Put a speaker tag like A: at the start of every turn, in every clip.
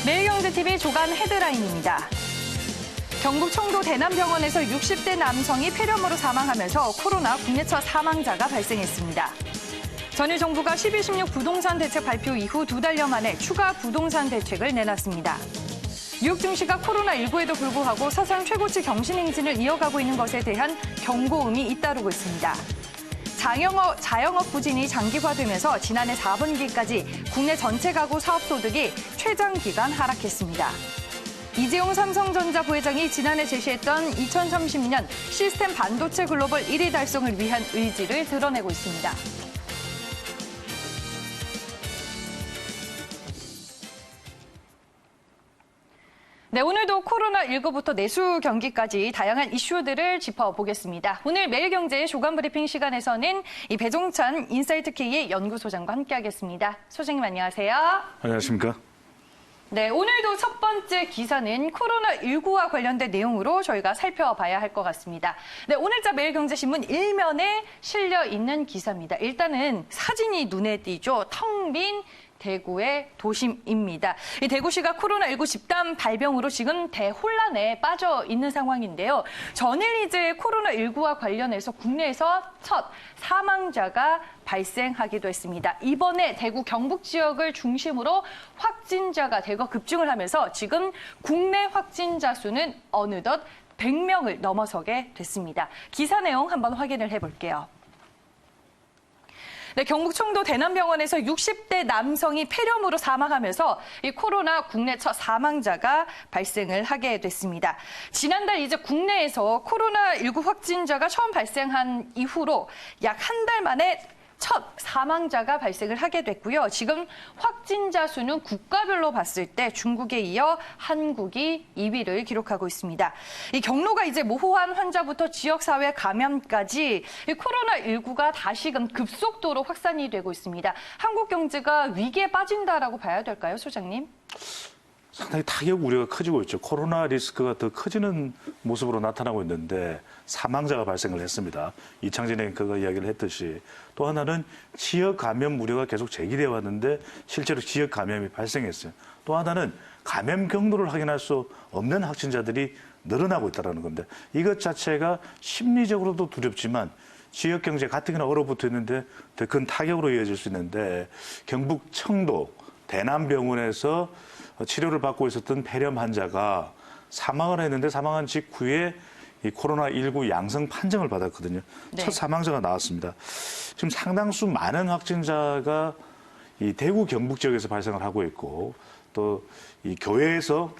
A: 매일경제TV 조간 헤드라인입니다. 경북 청도 대남병원에서 60대 남성이 폐렴으로 사망하면서 코로나 국내 첫 사망자가 발생했습니다. 전일 정부가 12.16 부동산 대책 발표 이후 2달여 만에 추가 부동산 대책을 내놨습니다. 뉴욕 증시가 코로나19에도 불구하고 사상 최고치 경신 행진을 이어가고 있는 것에 대한 경고음이 잇따르고 있습니다. 자영업 부진이 장기화되면서 지난해 4분기까지 국내 전체 가구 사업소득이 최장 기간 하락했습니다. 이재용 삼성전자 부회장이 지난해 제시했던 2030년 시스템 반도체 글로벌 1위 달성을 위한 의지를 드러내고 있습니다. 네, 오늘도 코로나19부터 내수 경기까지 다양한 이슈들을 짚어보겠습니다. 오늘 매일경제 조간 브리핑 시간에서는 이 배종찬 인사이트K의 연구소장과 함께하겠습니다. 소장님 안녕하세요.
B: 안녕하십니까.
A: 네, 오늘도 첫 번째 기사는 코로나19와 관련된 내용으로 저희가 살펴봐야 할 것 같습니다. 네, 오늘자 매일경제신문 1면에 실려 있는 기사입니다. 일단은 사진이 눈에 띄죠. 텅 빈 대구의 도심입니다. 이 대구시가 코로나19 집단 발병으로 지금 대혼란에 빠져 있는 상황인데요. 전일 이제 코로나19와 관련해서 국내에서 첫 사망자가 발생하기도 했습니다. 이번에 대구 경북 지역을 중심으로 확진자가 대거 급증을 하면서 지금 국내 확진자 수는 어느덧 100명을 넘어서게 됐습니다. 기사 내용 한번 확인을 해볼게요. 네, 경북 청도 대남병원에서 60대 남성이 폐렴으로 사망하면서 이 코로나 국내 첫 사망자가 발생을 하게 됐습니다. 지난달 이제 국내에서 코로나19 확진자가 처음 발생한 이후로 약 한 달 만에 첫 사망자가 발생을 하게 됐고요. 지금 확진자 수는 국가별로 봤을 때 중국에 이어 한국이 2위를 기록하고 있습니다. 이 경로가 이제 모호한 환자부터 지역사회 감염까지 이 코로나19가 다시금 급속도로 확산이 되고 있습니다. 한국 경제가 위기에 빠진다라고 봐야 될까요, 소장님?
B: 상당히 타격 우려가 커지고 있죠. 코로나 리스크가 더 커지는 모습으로 나타나고 있는데 사망자가 발생을 했습니다. 이창진 앵커가 이야기를 했듯이 또 하나는 지역 감염 우려가 계속 제기되어 왔는데 실제로 지역 감염이 발생했어요. 또 하나는 감염 경로를 확인할 수 없는 확진자들이 늘어나고 있다는 건데 이것 자체가 심리적으로도 두렵지만 지역 경제 가뜩이나 얼어붙어 있는데 더 큰 타격으로 이어질 수 있는데 경북 청도 대남병원에서 치료를 받고 있었던 폐렴 환자가 사망을 했는데 사망한 직후에 이 코로나19 양성 판정을 받았거든요.
A: 네.
B: 첫 사망자가 나왔습니다. 지금 상당수 많은 확진자가 이 대구 경북 지역에서 발생을 하고 있고 또 이 교회에서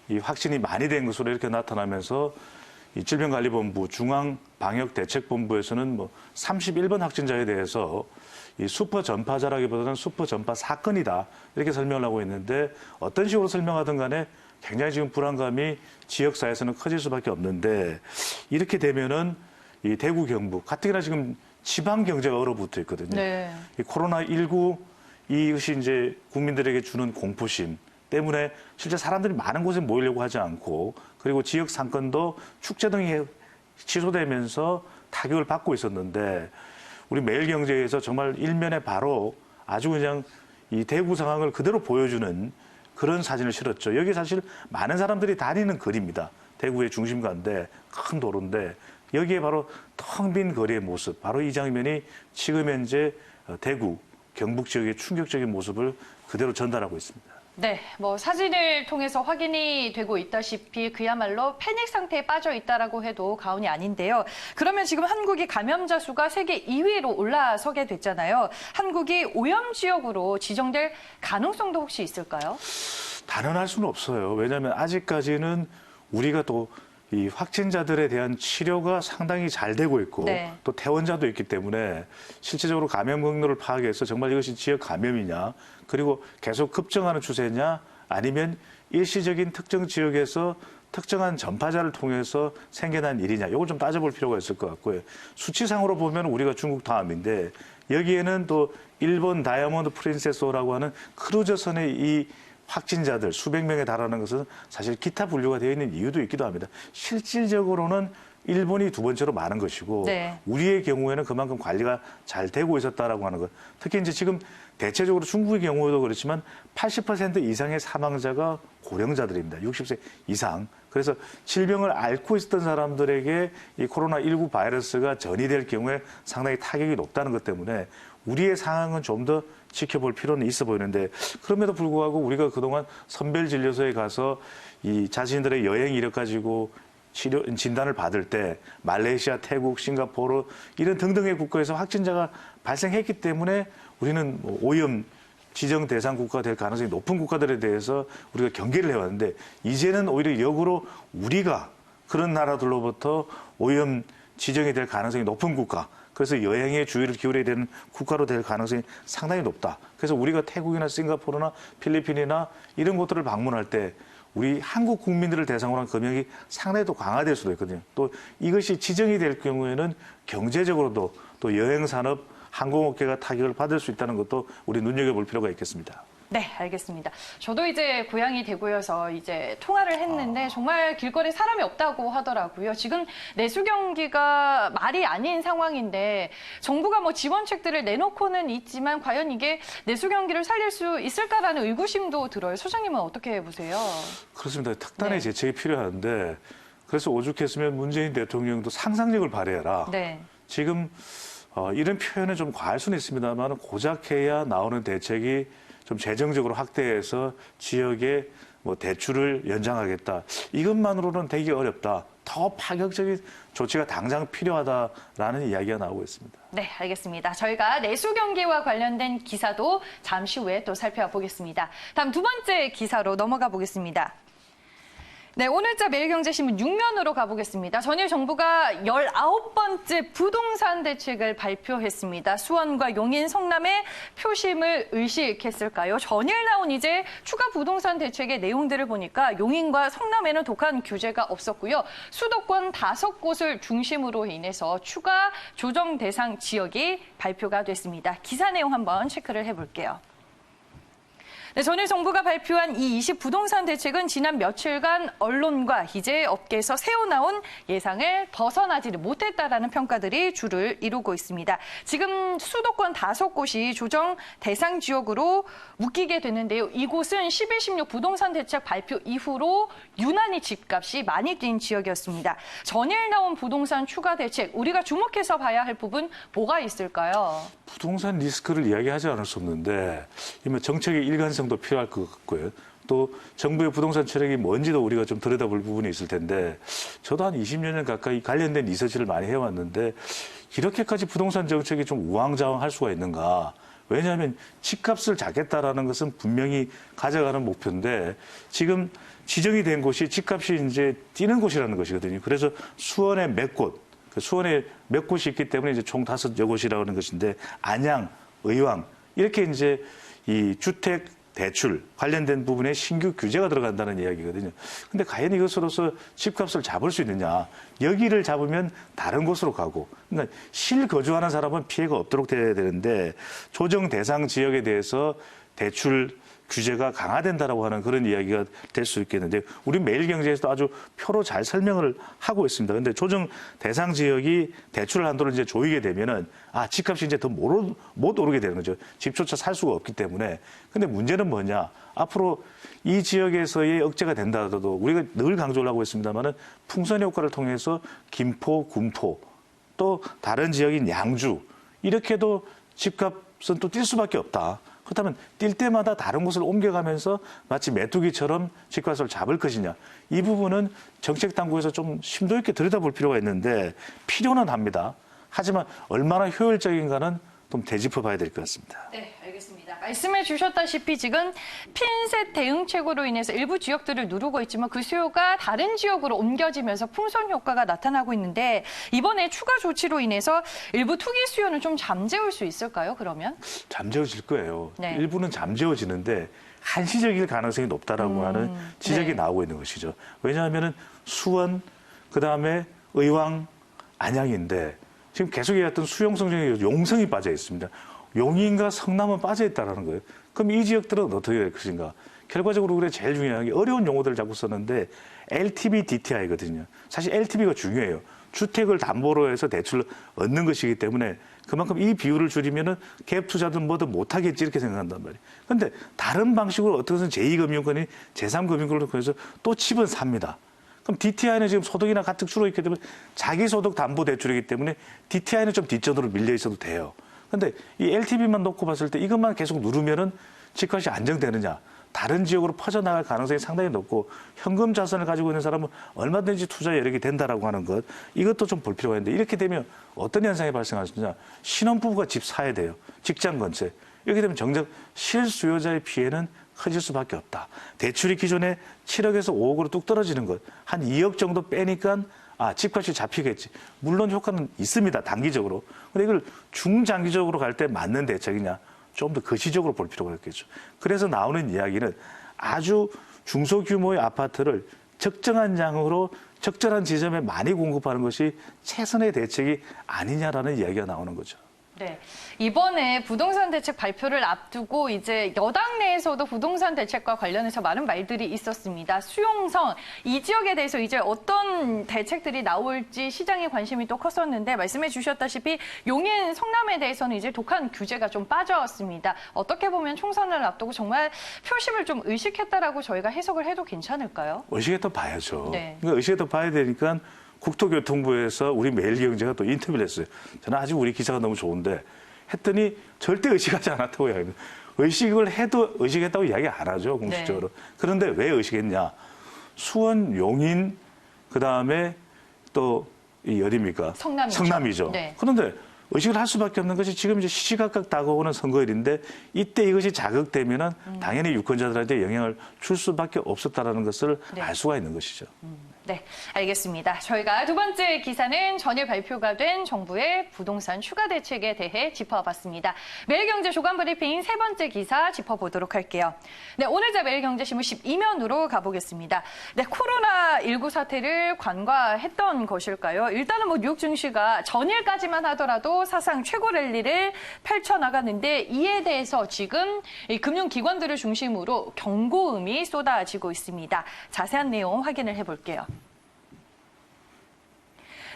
B: 이 확진이 많이 된 것으로 이렇게 나타나면서 이 질병관리본부 중앙방역대책본부에서는 뭐 31번 확진자에 대해서 이 슈퍼 전파자라기보다는 슈퍼 전파 사건이다 이렇게 설명을 하고 있는데 어떤 식으로 설명하든 간에 굉장히 지금 불안감이 지역사회에서는 커질 수밖에 없는데 이렇게 되면은 이 대구 경북 가뜩이나 지금 지방 경제가 얼어붙어 있거든요.
A: 네.
B: 이 코로나19 이것이 이제 국민들에게 주는 공포심 때문에 실제 사람들이 많은 곳에 모이려고 하지 않고 그리고 지역 상권도 축제 등이 취소되면서 타격을 받고 있었는데 우리 매일경제에서 정말 일면에 바로 아주 그냥 이 대구 상황을 그대로 보여주는 그런 사진을 실었죠. 여기 사실 많은 사람들이 다니는 거리입니다. 대구의 중심가인데 큰 도로인데 여기에 바로 텅 빈 거리의 모습, 바로 이 장면이 지금 현재 대구, 경북 지역의 충격적인 모습을 그대로 전달하고 있습니다.
A: 네, 뭐 사진을 통해서 확인이 되고 있다시피 그야말로 패닉 상태에 빠져 있다라고 해도 과언이 아닌데요. 그러면 지금 한국이 감염자 수가 세계 2위로 올라서게 됐잖아요. 한국이 오염 지역으로 지정될 가능성도 혹시 있을까요?
B: 단언할 수는 없어요. 왜냐하면 아직까지는 우리가 또 이 확진자들에 대한 치료가 상당히 잘 되고 있고
A: 네.
B: 또 퇴원자도 있기 때문에 실질적으로 감염 경로를 파악해서 정말 이것이 지역 감염이냐 그리고 계속 급증하는 추세냐 아니면 일시적인 특정 지역에서 특정한 전파자를 통해서 생겨난 일이냐 이걸 좀 따져볼 필요가 있을 것 같고요. 수치상으로 보면 우리가 중국 다음인데 여기에는 또 일본 다이아몬드 프린세스호라고 하는 크루즈선의 이 확진자들 수백 명에 달하는 것은 사실 기타 분류가 되어 있는 이유도 있기도 합니다. 실질적으로는 일본이 두 번째로 많은 것이고
A: 네.
B: 우리의 경우에는 그만큼 관리가 잘 되고 있었다라고 하는 것. 특히 이제 지금 대체적으로 중국의 경우도 그렇지만 80% 이상의 사망자가 고령자들입니다. 60세 이상. 그래서 질병을 앓고 있었던 사람들에게 이 코로나19 바이러스가 전이될 경우에 상당히 타격이 높다는 것 때문에 우리의 상황은 좀 더 지켜볼 필요는 있어 보이는데 그럼에도 불구하고 우리가 그동안 선별진료소에 가서 이 자신들의 여행 이력 가지고 진단을 받을 때 말레이시아, 태국, 싱가포르 이런 등등의 국가에서 확진자가 발생했기 때문에 우리는 뭐 오염 지정 대상 국가가 될 가능성이 높은 국가들에 대해서 우리가 경계를 해왔는데 이제는 오히려 역으로 우리가 그런 나라들로부터 오염 지정이 될 가능성이 높은 국가, 그래서 여행에 주의를 기울여야 되는 국가로 될 가능성이 상당히 높다. 그래서 우리가 태국이나 싱가포르나 필리핀이나 이런 곳들을 방문할 때 우리 한국 국민들을 대상으로 한 검역이 상당히 또 강화될 수도 있거든요. 또 이것이 지정이 될 경우에는 경제적으로도 또 여행산업, 항공업계가 타격을 받을 수 있다는 것도 우리 눈여겨볼 필요가 있겠습니다.
A: 네, 알겠습니다. 저도 이제 고향이 대구여서 이제 통화를 했는데 정말 길거리에 사람이 없다고 하더라고요. 지금 내수 경기가 말이 아닌 상황인데 정부가 뭐 지원책들을 내놓고는 있지만 과연 이게 내수 경기를 살릴 수 있을까라는 의구심도 들어요. 소장님은 어떻게 보세요?
B: 그렇습니다. 특단의
A: 네.
B: 대책이 필요한데 그래서 오죽했으면 문재인 대통령도 상상력을 발휘해라.
A: 네.
B: 지금 이런 표현은 좀 과할 수는 있습니다만 고작해야 나오는 대책이 좀 재정적으로 확대해서 지역에 뭐 대출을 연장하겠다. 이것만으로는 되기 어렵다. 더 파격적인 조치가 당장 필요하다라는 이야기가 나오고 있습니다.
A: 네, 알겠습니다. 저희가 내수 경기와 관련된 기사도 잠시 후에 또 살펴보겠습니다. 다음 두 번째 기사로 넘어가 보겠습니다. 네, 오늘자 매일경제신문 6면으로 가보겠습니다. 전일 정부가 19번째 부동산 대책을 발표했습니다. 수원과 용인, 성남에 표심을 의식했을까요? 전일 나온 이제 추가 부동산 대책의 내용들을 보니까 용인과 성남에는 독한 규제가 없었고요. 수도권 5곳을 중심으로 인해서 추가 조정 대상 지역이 발표가 됐습니다. 기사 내용 한번 체크를 해볼게요. 네, 전일 정부가 발표한 이 20 부동산 대책은 지난 며칠간 언론과 이제 업계에서 새어나온 예상을 벗어나지를 못했다라는 평가들이 주를 이루고 있습니다. 지금 수도권 5곳이 조정 대상 지역으로 묶이게 되는데요. 이곳은 11, 16 부동산 대책 발표 이후로 유난히 집값이 많이 뛴 지역이었습니다. 전일 나온 부동산 추가 대책, 우리가 주목해서 봐야 할 부분 뭐가 있을까요?
B: 부동산 리스크를 이야기하지 않을 수 없는데 이면 정책의 일관성도 필요할 것 같고요. 또 정부의 부동산 철학이 뭔지도 우리가 좀 들여다볼 부분이 있을 텐데 저도 한 20년 가까이 관련된 리서치를 많이 해왔는데 이렇게까지 부동산 정책이 좀 우왕좌왕할 수가 있는가. 왜냐하면 집값을 잡겠다라는 것은 분명히 가져가는 목표인데 지금 지정이 된 곳이 집값이 이제 뛰는 곳이라는 것이거든요. 그래서 수원에 몇 곳, 수원에 몇 곳이 있기 때문에 이제 총 5여 곳이라고 하는 것인데 안양, 의왕 이렇게 이제 이 주택 대출 관련된 부분에 신규 규제가 들어간다는 이야기거든요. 근데 과연 이것으로서 집값을 잡을 수 있느냐. 여기를 잡으면 다른 곳으로 가고. 그러니까 실거주하는 사람은 피해가 없도록 돼야 되는데 조정 대상 지역에 대해서 대출 규제가 강화된다라고 하는 그런 이야기가 될 수 있겠는데 우리 매일경제에서도 아주 표로 잘 설명을 하고 있습니다. 그런데 조정 대상 지역이 대출 한도를 이제 조이게 되면은 집값이 이제 더 못 오르게 되는 거죠. 집조차 살 수가 없기 때문에. 근데 문제는 뭐냐? 앞으로 이 지역에서의 억제가 된다 하더라도 우리가 늘 강조를 하고 있습니다만은 풍선 효과를 통해서 김포, 군포 또 다른 지역인 양주 이렇게도 집값은 또 뛸 수밖에 없다. 그렇다면 뛸 때마다 다른 곳을 옮겨가면서 마치 메뚜기처럼 집값을 잡을 것이냐. 이 부분은 정책 당국에서 좀 심도 있게 들여다볼 필요가 있는데 필요는 합니다. 하지만 얼마나 효율적인가는 좀 되짚어 봐야 될 것 같습니다.
A: 네, 알겠습니다. 말씀해 주셨다시피 지금 핀셋 대응책으로 인해서 일부 지역들을 누르고 있지만 그 수요가 다른 지역으로 옮겨지면서 풍선 효과가 나타나고 있는데 이번에 추가 조치로 인해서 일부 투기 수요는 좀 잠재울 수 있을까요, 그러면?
B: 잠재워질 거예요.
A: 네.
B: 일부는 잠재워지는데 한시적일 가능성이 높다라고 하는 지적이
A: 네.
B: 나오고 있는 것이죠. 왜냐하면은 수원, 그다음에 의왕, 안양인데 지금 계속 얘기했던 수용성 중에 용성이 빠져 있습니다. 용인과 성남은 빠져 있다는 거예요. 그럼 이 지역들은 어떻게 될 것인가? 결과적으로 우리가 제일 중요한 게 어려운 용어들을 자꾸 썼는데 LTV, DTI거든요. 사실 LTV가 중요해요. 주택을 담보로 해서 대출을 얻는 것이기 때문에 그만큼 이 비율을 줄이면은 갭 투자든 뭐든 못하겠지 이렇게 생각한단 말이에요. 그런데 다른 방식으로 어떻게든 제2금융권이 제3금융권을 통해서 또 집은 삽니다. 그럼 DTI는 지금 소득이나 가뜩 줄어있기 때문에 자기소득 담보 대출이기 때문에 DTI는 좀 뒷전으로 밀려 있어도 돼요. 근데 이 LTV만 놓고 봤을 때 이것만 계속 누르면은 집값이 안정되느냐? 다른 지역으로 퍼져나갈 가능성이 상당히 높고 현금 자산을 가지고 있는 사람은 얼마든지 투자 여력이 된다라고 하는 것 이것도 좀 볼 필요가 있는데 이렇게 되면 어떤 현상이 발생하느냐? 신혼부부가 집 사야 돼요. 직장 건세. 이렇게 되면 정작 실수요자의 피해는 커질 수밖에 없다. 대출이 기존에 7억에서 5억으로 뚝 떨어지는 것 한 2억 정도 빼니까 집값이 잡히겠지. 물론 효과는 있습니다. 단기적으로. 근데 이걸 중장기적으로 갈 때 맞는 대책이냐? 좀 더 거시적으로 볼 필요가 있겠죠. 그래서 나오는 이야기는 아주 중소규모의 아파트를 적정한 양으로 적절한 지점에 많이 공급하는 것이 최선의 대책이 아니냐라는 이야기가 나오는 거죠.
A: 네. 이번에 부동산 대책 발표를 앞두고 이제 여당 내에서도 부동산 대책과 관련해서 많은 말들이 있었습니다. 수용성, 이 지역에 대해서 이제 어떤 대책들이 나올지 시장에 관심이 또 컸었는데 말씀해 주셨다시피 용인 성남에 대해서는 이제 독한 규제가 좀 빠졌습니다. 어떻게 보면 총선을 앞두고 정말 표심을 좀 의식했다라고 저희가 해석을 해도 괜찮을까요?
B: 의식해서 봐야죠.
A: 네.
B: 그러니까 의식해서 봐야 되니까 국토교통부에서 우리 매일경제가 또 인터뷰를 했어요. 저는 아직 우리 기사가 너무 좋은데 했더니 절대 의식하지 않았다고 이야기합니다. 의식을 해도 의식했다고 이야기 안 하죠, 공식적으로. 네. 그런데 왜 의식했냐? 수원, 용인, 그다음에 또 이 어디입니까? 성남이죠. 네. 그런데 의식을 할 수밖에 없는 것이 지금 이제 시시각각 다가오는 선거일인데 이때 이것이 자극되면은 당연히 유권자들한테 영향을 줄 수밖에 없었다라는 것을
A: 네.
B: 알 수가 있는 것이죠.
A: 네, 알겠습니다. 저희가 두 번째 기사는 전일 발표가 된 정부의 부동산 추가 대책에 대해 짚어봤습니다. 매일경제 조간 브리핑 세 번째 기사 짚어보도록 할게요. 네, 오늘자 매일경제신문 12면으로 가보겠습니다. 네, 코로나19 사태를 관과했던 것일까요? 일단은 뉴욕 증시가 전일까지만 하더라도 사상 최고 랠리를 펼쳐나갔는데 이에 대해서 지금 이 금융기관들을 중심으로 경고음이 쏟아지고 있습니다. 자세한 내용 확인을 해볼게요.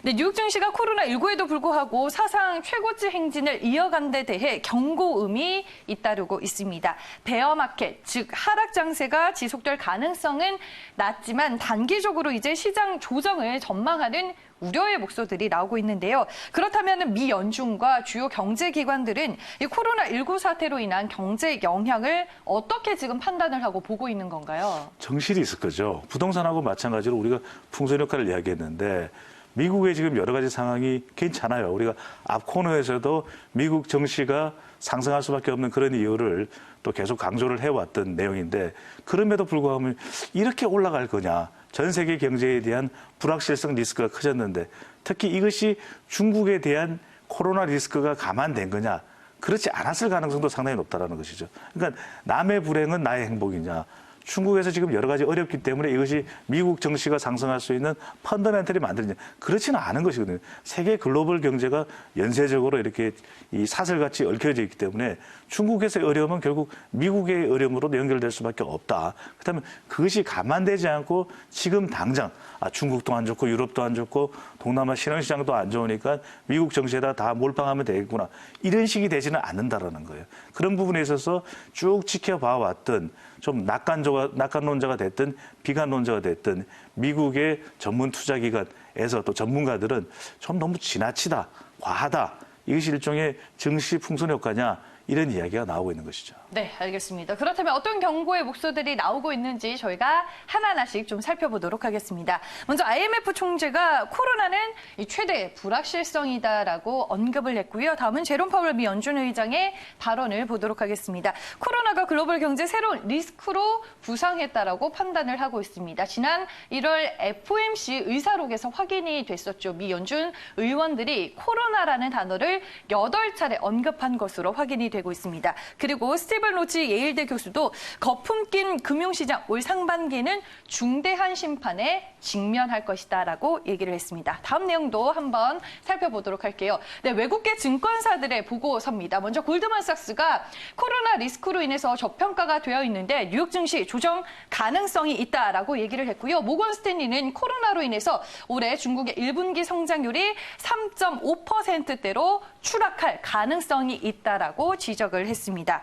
A: 네, 뉴욕 증시가 코로나19에도 불구하고 사상 최고치 행진을 이어간 데 대해 경고음이 잇따르고 있습니다. 베어마켓, 즉 하락 장세가 지속될 가능성은 낮지만 단기적으로 이제 시장 조정을 전망하는 우려의 목소들이 나오고 있는데요. 그렇다면 미 연준과 주요 경제기관들은 이 코로나19 사태로 인한 경제 영향을 어떻게 지금 판단을 하고 보고 있는 건가요? 정실이
B: 있을 거죠. 부동산하고 마찬가지로 우리가 풍선 효과를 이야기했는데 미국의 지금 여러 가지 상황이 괜찮아요. 우리가 앞 코너에서도 미국 증시가 상승할 수밖에 없는 그런 이유를 또 계속 강조를 해왔던 내용인데 그럼에도 불구하고 이렇게 올라갈 거냐. 전 세계 경제에 대한 불확실성 리스크가 커졌는데 특히 이것이 중국에 대한 코로나 리스크가 감안된 거냐. 그렇지 않았을 가능성도 상당히 높다는 것이죠. 그러니까 남의 불행은 나의 행복이냐. 중국에서 지금 여러 가지 어렵기 때문에 이것이 미국 증시가 상승할 수 있는 펀더멘털이 만들어지냐. 그렇지는 않은 것이거든요. 세계 글로벌 경제가 연쇄적으로 이렇게 이 사슬같이 얽혀져 있기 때문에 중국에서의 어려움은 결국 미국의 어려움으로 연결될 수밖에 없다. 그렇다면 그것이 감안되지 않고 지금 당장 중국도 안 좋고 유럽도 안 좋고 동남아 신흥시장도 안 좋으니까 미국 증시에다 다 몰빵하면 되겠구나. 이런 식이 되지는 않는다라는 거예요. 그런 부분에 있어서 쭉 지켜봐 왔던 좀 낙관론자가 됐든 비관론자가 됐든 미국의 전문 투자기관에서 또 전문가들은 좀 너무 지나치다, 과하다. 이것이 일종의 증시 풍선 효과냐 이런 이야기가 나오고 있는 것이죠.
A: 네, 알겠습니다. 그렇다면 어떤 경고의 목소들이 나오고 있는지 저희가 하나하나씩 좀 살펴보도록 하겠습니다. 먼저 IMF 총재가 코로나는 최대 불확실성이다라고 언급을 했고요. 다음은 제롬 파월 미 연준 의장의 발언을 보도록 하겠습니다. 코로나가 글로벌 경제 새로운 리스크로 부상했다라고 판단을 하고 있습니다. 지난 1월 FOMC 의사록에서 확인이 됐었죠. 미 연준 의원들이 코로나라는 단어를 8차례 언급한 것으로 확인이 되고 있습니다. 그리고 스티븐 스티븐 로치 예일대 교수도 거품 낀 금융시장 올 상반기는 중대한 심판에 직면할 것이다라고 얘기를 했습니다. 다음 내용도 한번 살펴보도록 할게요. 네, 외국계 증권사들의 보고서입니다. 먼저 골드만삭스가 코로나 리스크로 인해서 저평가가 되어 있는데 뉴욕 증시 조정 가능성이 있다라고 얘기를 했고요. 모건 스탠리는 코로나로 인해서 올해 중국의 1분기 성장률이 3.5%대로 추락할 가능성이 있다라고 지적을 했습니다.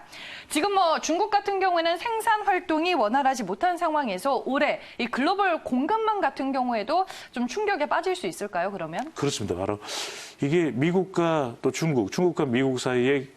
A: 지금 중국 같은 경우에는 생산 활동이 원활하지 못한 상황에서 올해 이 글로벌 공급망 같은 경우에도 좀 충격에 빠질 수 있을까요, 그러면?
B: 그렇습니다. 바로 이게 미국과 또 중국과 미국 사이에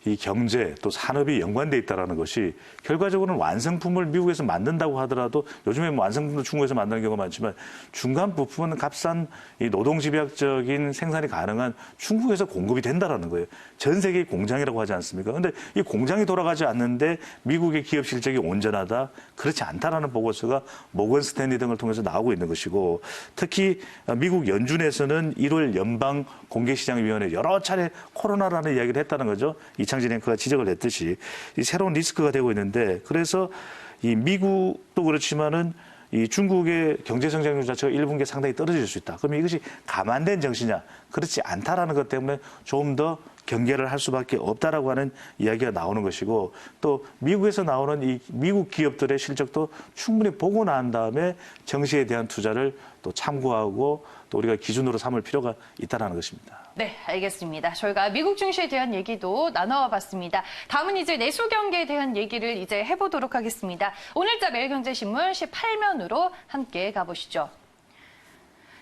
B: 이 경제 또 산업이 연관돼 있다는 것이 결과적으로는 완성품을 미국에서 만든다고 하더라도 요즘에 완성품도 중국에서 만드는 경우가 많지만 중간 부품은 값싼 이 노동집약적인 생산이 가능한 중국에서 공급이 된다는 거예요. 전 세계 공장이라고 하지 않습니까? 그런데 이 공장이 돌아가지 않는데 미국의 기업 실적이 온전하다? 그렇지 않다라는 보고서가 모건 스탠리 등을 통해서 나오고 있는 것이고 특히 미국 연준에서는 1월 연방 공개시장위원회 여러 차례 코로나라는 이야기를 했다는 거죠. 이창진 앵커가 지적을 했듯이 이 새로운 리스크가 되고 있는데 그래서 이 미국도 그렇지만은 이 중국의 경제 성장률 자체가 1분기에 상당히 떨어질 수 있다. 그러면 이것이 감안된 정시냐? 그렇지 않다라는 것 때문에 좀 더 경계를 할 수밖에 없다라고 하는 이야기가 나오는 것이고 또 미국에서 나오는 이 미국 기업들의 실적도 충분히 보고 난 다음에 정시에 대한 투자를 또 참고하고 또 우리가 기준으로 삼을 필요가 있다는 것입니다.
A: 네, 알겠습니다. 저희가 미국 증시에 대한 얘기도 나눠봤습니다. 다음은 이제 내수 경기에 대한 얘기를 이제 해보도록 하겠습니다. 오늘자 매일경제신문 18면으로 함께 가보시죠.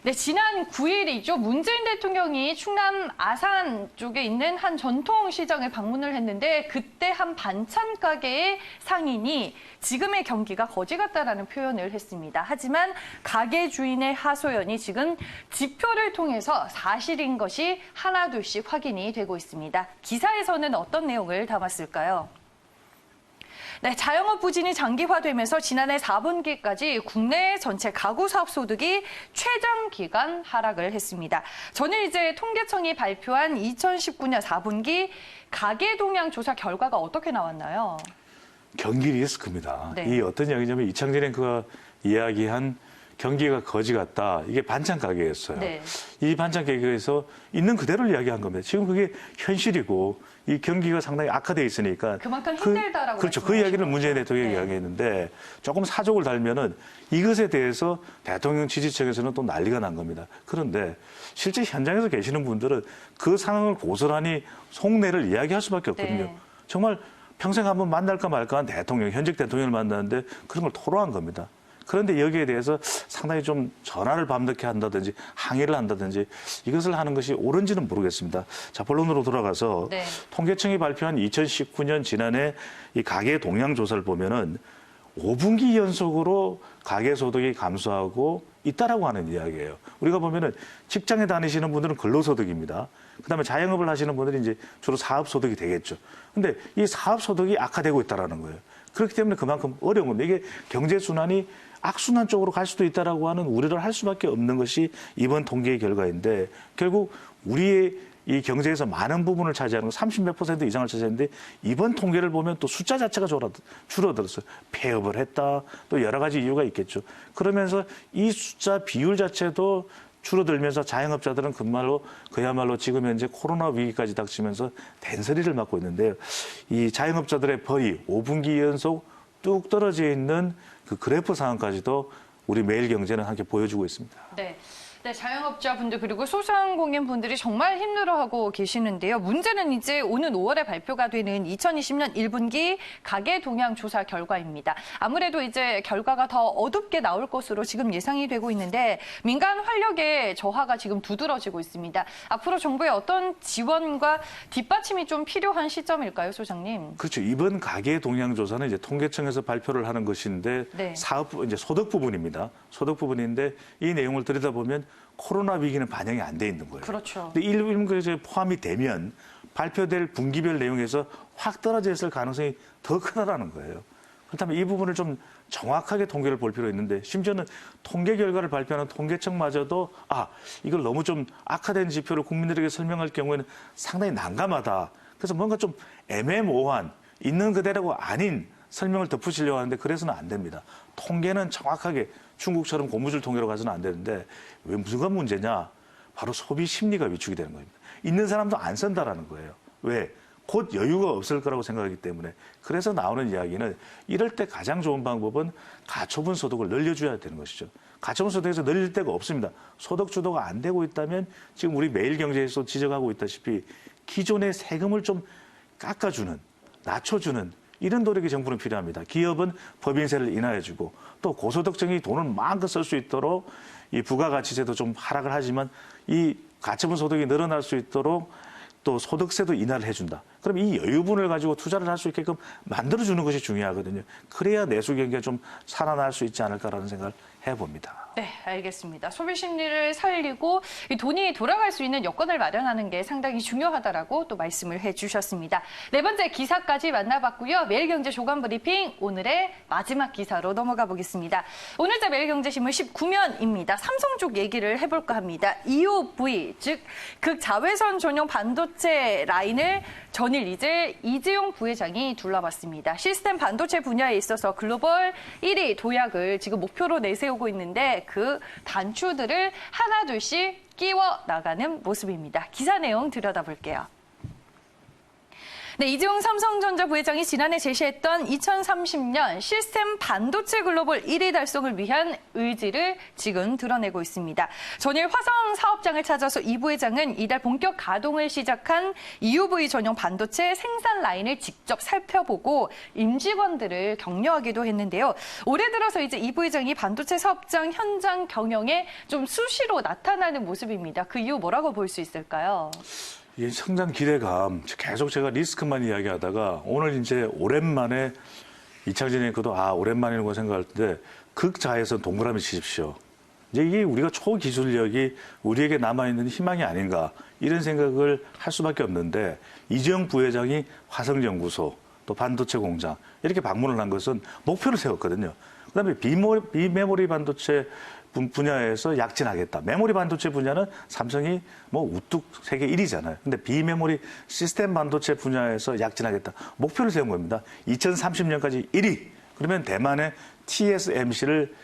A: 네, 지난 9일이죠. 문재인 대통령이 충남 아산 쪽에 있는 한 전통시장을 방문을 했는데 그때 한 반찬 가게의 상인이 지금의 경기가 거지 같다라는 표현을 했습니다. 하지만 가게 주인의 하소연이 지금 지표를 통해서 사실인 것이 하나둘씩 확인이 되고 있습니다. 기사에서는 어떤 내용을 담았을까요? 네, 자영업 부진이 장기화되면서 지난해 4분기까지 국내 전체 가구 사업 소득이 최장 기간 하락을 했습니다. 저는 이제 통계청이 발표한 2019년 4분기 가계 동향 조사 결과가 어떻게 나왔나요?
B: 경기 리스크입니다.
A: 네.
B: 이 어떤 이야기냐면 이창진 앵커가 이야기한 경기가 거지 같다. 이게 반찬 가게였어요.
A: 네.
B: 이 반찬 가게에서 있는 그대로를 이야기한 겁니다. 지금 그게 현실이고 이 경기가 상당히 악화돼 있으니까
A: 그만큼 힘들다라고
B: 그렇죠. 그 이야기를 문재인 대통령이
A: 네.
B: 이야기했는데 조금 사족을 달면은 이것에 대해서 대통령 지지층에서는 또 난리가 난 겁니다. 그런데 실제 현장에서 계시는 분들은 그 상황을 고스란히 속내를 이야기할 수밖에 없거든요.
A: 네.
B: 정말 평생 한번 만날까 말까 한 대통령, 현직 대통령을 만났는데 그런 걸 토로한 겁니다. 그런데 여기에 대해서 상당히 좀 전화를 밤늦게 한다든지 항의를 한다든지 이것을 하는 것이 옳은지는 모르겠습니다. 자, 본론으로 돌아가서
A: 네.
B: 통계청이 발표한 2019년 지난해 이 가계 동향 조사를 보면은 5분기 연속으로 가계 소득이 감소하고 있다라고 하는 이야기예요. 우리가 보면은 직장에 다니시는 분들은 근로소득입니다. 그다음에 자영업을 하시는 분들이 이제 주로 사업소득이 되겠죠. 근데 이 사업소득이 악화되고 있다라는 거예요. 그렇기 때문에 그만큼 어려운 겁니다. 이게 경제순환이 악순환 쪽으로 갈 수도 있다라고 하는 우려를 할 수밖에 없는 것이 이번 통계의 결과인데 결국 우리의 이 경제에서 많은 부분을 차지하는 30몇 % 이상을 차지했는데 이번 통계를 보면 또 숫자 자체가 줄어들었어요. 폐업을 했다. 또 여러 가지 이유가 있겠죠. 그러면서 이 숫자 비율 자체도 줄어들면서 자영업자들은 그야말로 지금 현재 코로나 위기까지 닥치면서 된소리를 맞고 있는데요. 이 자영업자들의 벌이 5분기 연속 뚝 떨어져 있는 그 그래프 상황까지도 우리 매일경제는 함께 보여주고 있습니다.
A: 네. 네, 자영업자분들 그리고 소상공인분들이 정말 힘들어하고 계시는데요. 문제는 이제 오는 5월에 발표가 되는 2020년 1분기 가계 동향 조사 결과입니다. 아무래도 이제 결과가 더 어둡게 나올 것으로 지금 예상이 되고 있는데 민간 활력의 저하가 지금 두드러지고 있습니다. 앞으로 정부의 어떤 지원과 뒷받침이 좀 필요한 시점일까요, 소장님?
B: 그렇죠. 이번 가계 동향 조사는 이제 통계청에서 발표를 하는 것인데
A: 네.
B: 이제 소득 부분입니다. 소득 부분인데 이 내용을 들여다보면 코로나 위기는 반영이 안 돼 있는 거예요.
A: 그렇죠.
B: 근데 일부에 포함이 되면 발표될 분기별 내용에서 확 떨어져 있을 가능성이 더 크다라는 거예요. 그렇다면 이 부분을 좀 정확하게 통계를 볼 필요가 있는데 심지어는 통계 결과를 발표하는 통계청마저도 이걸 너무 좀 악화된 지표를 국민들에게 설명할 경우에는 상당히 난감하다. 그래서 뭔가 좀 애매모호한 있는 그대로가 아닌 설명을 덧붙이려고 하는데 그래서는 안 됩니다. 통계는 정확하게 중국처럼 고무줄 통계로 가서는 안 되는데 왜 무슨가 문제냐? 바로 소비 심리가 위축이 되는 겁니다. 있는 사람도 안 쓴다라는 거예요. 왜? 곧 여유가 없을 거라고 생각하기 때문에. 그래서 나오는 이야기는 이럴 때 가장 좋은 방법은 가처분 소득을 늘려줘야 되는 것이죠. 가처분 소득에서 늘릴 데가 없습니다. 소득 주도가 안 되고 있다면 지금 우리 매일경제에서 지적하고 있다시피 기존의 세금을 좀 깎아주는, 낮춰주는 이런 노력이 정부는 필요합니다. 기업은 법인세를 인하해주고 또 고소득층이 돈을 마음껏 쓸 수 있도록 이 부가가치세도 좀 하락을 하지만 이 가처분 소득이 늘어날 수 있도록 또 소득세도 인하를 해준다. 그럼 이 여유분을 가지고 투자를 할 수 있게끔 만들어주는 것이 중요하거든요. 그래야 내수 경기가 좀 살아날 수 있지 않을까라는 생각을 해봅니다.
A: 네, 알겠습니다. 소비 심리를 살리고 이 돈이 돌아갈 수 있는 여건을 마련하는 게 상당히 중요하다라고 또 말씀을 해주셨습니다. 네 번째 기사까지 만나봤고요. 매일경제 조간 브리핑 오늘의 마지막 기사로 넘어가 보겠습니다. 오늘자 매일경제신문 19면입니다. 삼성 쪽 얘기를 해볼까 합니다. EUV, 즉 극자외선 전용 반도체 라인을 전일 이제 이재용 부회장이 둘러봤습니다. 시스템 반도체 분야에 있어서 글로벌 1위 도약을 지금 목표로 내세우고 있는데 그 단추들을 하나둘씩 끼워 나가는 모습입니다. 기사 내용 들여다볼게요. 네, 이재용 삼성전자 부회장이 지난해 제시했던 2030년 시스템 반도체 글로벌 1위 달성을 위한 의지를 지금 드러내고 있습니다. 전일 화성 사업장을 찾아서 이 부회장은 이달 본격 가동을 시작한 EUV 전용 반도체 생산 라인을 직접 살펴보고 임직원들을 격려하기도 했는데요. 올해 들어서 이제 이 부회장이 반도체 사업장 현장 경영에 좀 수시로 나타나는 모습입니다. 그 이유 뭐라고 볼 수 있을까요?
B: 이 성장 기대감, 계속 제가 리스크만 이야기하다가 오늘 이제 오랜만에 이창진 앵커도 오랜만이라고 생각할 때 극자에서 동그라미 치십시오. 이제 이게 우리가 초기술력이 우리에게 남아있는 희망이 아닌가 이런 생각을 할 수밖에 없는데 이재용 부회장이 화성연구소 또 반도체 공장 이렇게 방문을 한 것은 목표를 세웠거든요. 그다음에 비메모리 반도체 분야에서 약진하겠다. 메모리 반도체 분야는 삼성이 우뚝 세계 1위잖아요. 근데 비메모리 시스템 반도체 분야에서 약진하겠다. 목표를 세운 겁니다. 2030년까지 1위. 그러면 대만의 TSMC를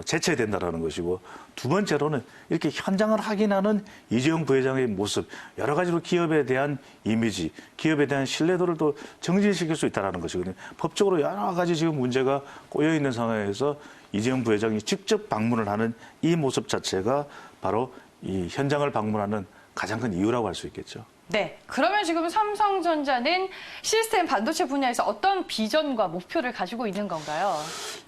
B: 제쳐야 된다는 것이고 두 번째로는 이렇게 현장을 확인하는 이재용 부회장의 모습, 여러 가지로 기업에 대한 이미지, 기업에 대한 신뢰도를 또 정진시킬 수 있다는 것이거든요. 법적으로 여러 가지 지금 문제가 꼬여 있는 상황에서 이재용 부회장이 직접 방문을 하는 이 모습 자체가 바로 이 현장을 방문하는 가장 큰 이유라고 할 수 있겠죠.
A: 네, 그러면 지금 삼성전자는 시스템 반도체 분야에서 어떤 비전과 목표를 가지고 있는 건가요?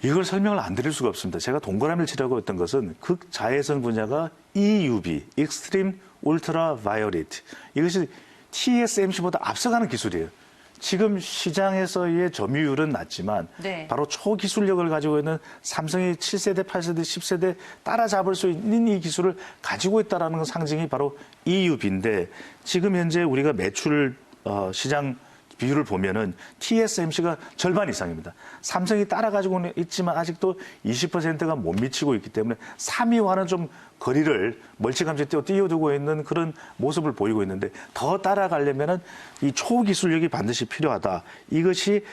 B: 이걸 설명을 안 드릴 수가 없습니다. 제가 동그라미를 치라고 했던 것은 극자외선 분야가 EUV, Extreme Ultraviolet. 이것이 TSMC보다 앞서가는 기술이에요. 지금 시장에서의 점유율은 낮지만
A: 네.
B: 바로 초기술력을 가지고 있는 삼성이 7세대, 8세대, 10세대 따라잡을 수 있는 이 기술을 가지고 있다는 상징이 바로 EUV인데 지금 현재 우리가 매출 시장 비율을 보면은 TSMC가 절반 이상입니다. 삼성이 따라가지고 있지만 아직도 20%가 못 미치고 있기 때문에 3위와는 좀 거리를 멀찌감치 띄워두고 있는 그런 모습을 보이고 있는데 더 따라가려면은 이 초기술력이 반드시 필요하다. 이것이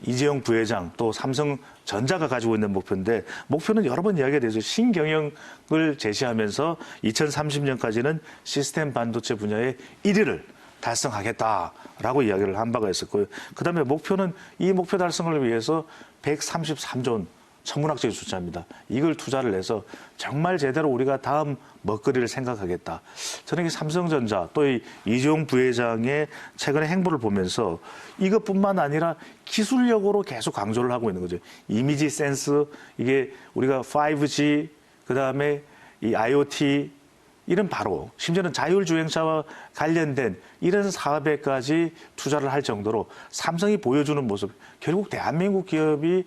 B: 이재용 부회장 또 삼성전자가 가지고 있는 목표인데 목표는 여러 번 이야기가 되죠. 신경영을 제시하면서 2030년까지는 시스템 반도체 분야의 1위를 달성하겠다라고 이야기를 한 바가 있었고요. 그다음에 목표는 이 목표 달성을 위해서 133조 원 천문학적인 숫자입니다. 이걸 투자를 해서 정말 제대로 우리가 다음 먹거리를 생각하겠다. 저는 이 삼성전자 또 이재용 부회장의 최근의 행보를 보면서 이것뿐만 아니라 기술력으로 계속 강조를 하고 있는 거죠. 이미지 센스, 이게 우리가 5G, 그다음에 이 IoT 이런 바로 심지어는 자율주행차와 관련된 이런 사업에까지 투자를 할 정도로 삼성이 보여주는 모습, 결국 대한민국 기업이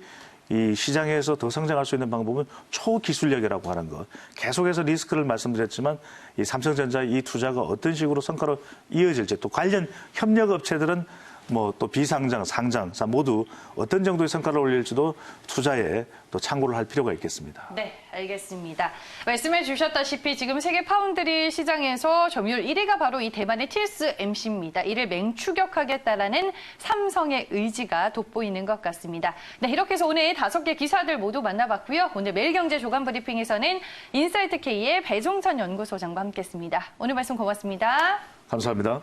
B: 이 시장에서 더 성장할 수 있는 방법은 초기술력이라고 하는 것. 계속해서 리스크를 말씀드렸지만 이 삼성전자 이 투자가 어떤 식으로 성과로 이어질지 또 관련 협력업체들은 뭐 또 비상장, 상장 모두 어떤 정도의 성과를 올릴지도 투자에 또 참고를 할 필요가 있겠습니다.
A: 네, 알겠습니다. 말씀해 주셨다시피 지금 세계 파운드리 시장에서 점유율 1위가 바로 이 대만의 TSMC입니다. 이를 맹추격하겠다라는 삼성의 의지가 돋보이는 것 같습니다. 네, 이렇게 해서 오늘 5개 기사들 모두 만나봤고요. 오늘 매일경제 조간 브리핑에서는 인사이트 K의 배종찬 연구소장과 함께했습니다. 오늘 말씀 고맙습니다.
B: 감사합니다.